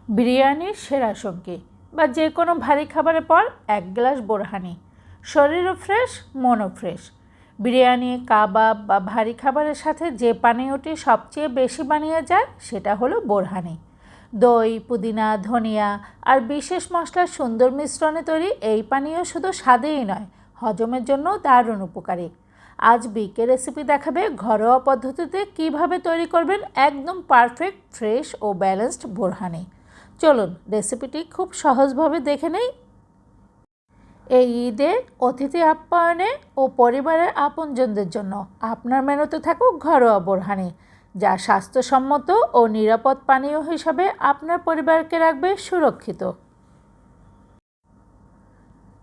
বিরিয়ানির সেরা সঙ্গী বা যে কোনো ভারী খাবারের পর এক গ্লাস বোরহানি, শরীরও ফ্রেশ, মনও ফ্রেশ। বিরিয়ানি, কাবাব বা ভারী খাবারের সাথে যে পানীয়টি সবচেয়ে বেশি বানিয়ে যায় সেটা হলো বোরহানি। দই, পুদিনা, ধনিয়া আর বিশেষ মশলার সুন্দর মিশ্রণে তৈরি এই পানীয় শুধু স্বাদেই নয়, হজমের জন্য দারুণ উপকারী। আজ বিকে রেসিপি দেখাবে ঘরোয়া পদ্ধতিতে কিভাবে তৈরি করবেন একদম পারফেক্ট, ফ্রেশ ও ব্যালেন্সড বোরহানি। চলুন রেসিপিটি খুব সহজভাবে দেখে নেই। এই ঈদে অতিথি আপ্যায়নে ও পরিবারের আপনজনদের জন্য আপনার মেনুতে থাকুক ঘরোয়া বোরহানি, যা স্বাস্থ্যসম্মত ও নিরাপদ পানীয় হিসাবে আপনার পরিবারকে রাখবে সুরক্ষিত।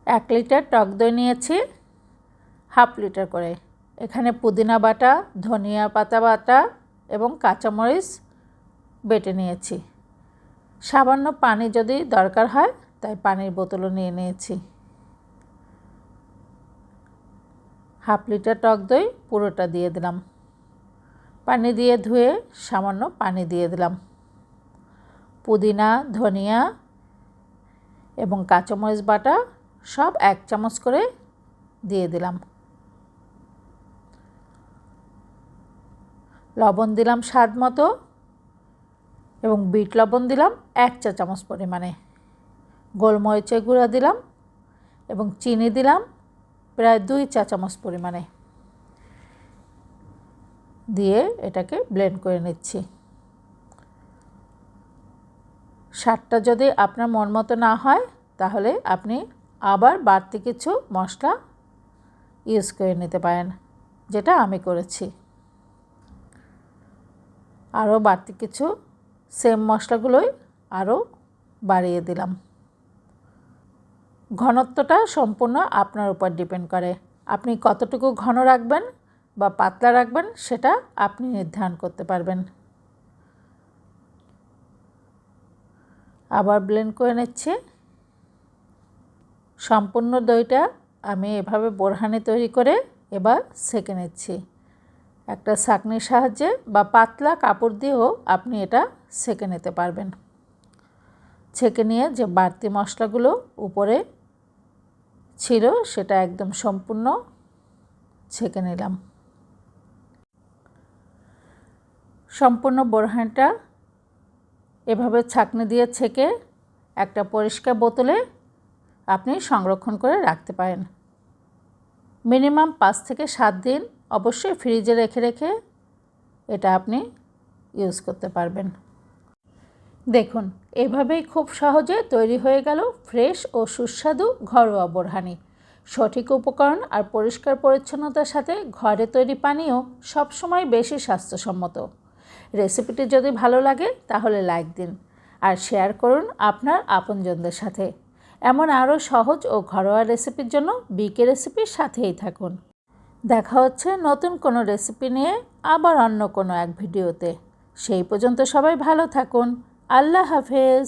1 লিটার টক দই নিয়েছি, হাফ লিটার করে। এখানে পুদিনা বাটা, ধনিয়া পাতা বাটা এবং কাঁচামরিচ বেটে নিয়েছি। সামান্য পানি যদি দরকার হয় তাই পানির বোতলও নিয়ে নিয়েছি। হাফ লিটার টক দই পুরোটা দিয়ে দিলাম। পানি দিয়ে ধুয়ে সামান্য পানি দিয়ে দিলাম। পুদিনা, ধনিয়া এবং কাঁচামরিচ বাটা সব 1 চামচ করে দিয়ে দিলাম। লবণ দিলাম স্বাদ মতো এবং বিট লবণ দিলাম 1 চা চামচ পরিমাণে। গোলমরিচের গুঁড়া দিলাম এবং চিনি দিলাম প্রায় 2 চা চামচ পরিমাণে। দিয়ে এটাকে ব্লেন্ড করে নিচ্ছি। স্বাদটা যদি আপনার মন মতো না হয় তাহলে আপনি আবার বাড়তি কিছু মশলা ইউজ করে নিতে পারেন, যেটা আমি করেছি। আরও বাড়তি কিছু সেম মশলাগুলোই আরও বাড়িয়ে দিলাম। ঘনত্বটা সম্পূর্ণ আপনার উপর ডিপেন্ড করে। আপনি কতটুকু ঘন রাখবেন বা পাতলা রাখবেন সেটা আপনি নির্ধারণ করতে পারবেন। আবার ব্লেন্ড করে নিচ্ছি। সম্পূর্ণ দইটা আমি এভাবে বোরহানি তৈরি করে এবার সেঁকে নিচ্ছি। একটা ছাঁকনির সাহায্যে বা পাতলা কাপড় দিয়েও আপনি এটা সেঁকে নিতে পারবেন। ছেঁকে নিয়ে যে বাড়তি মশলাগুলো উপরে ছিল সেটা একদম সম্পূর্ণ ছেঁকে নিলাম। সম্পূর্ণ বোরহানিটা এভাবে ছাঁকনি দিয়ে ছেঁকে একটা পরিষ্কার বোতলে আপনি সংরক্ষণ করে রাখতে পারেন। মিনিমাম 5 থেকে 7 দিন অবশ্যই ফ্রিজে রেখে এটা আপনি ইউজ করতে পারবেন। দেখুন, এভাবেই খুব সহজে তৈরি হয়ে গেল ফ্রেশ ও সুস্বাদু ঘরোয়া বোরহানি। সঠিক উপকরণ আর পরিষ্কার পরিচ্ছন্নতার সাথে ঘরে তৈরি পানীয় সবসময় বেশি স্বাস্থ্যসম্মত। রেসিপিটি যদি ভালো লাগে তাহলে লাইক দিন আর শেয়ার করুন আপনার আপনজনদের সাথে। এমন আরও সহজ ও ঘরোয়া রেসিপির জন্য বিকে রেসিপির সাথেই থাকুন। দেখা হচ্ছে নতুন কোনো রেসিপি নিয়ে আবার অন্য কোনো এক ভিডিওতে। সেই পর্যন্ত সবাই ভালো থাকুন। আল্লাহ হাফেজ।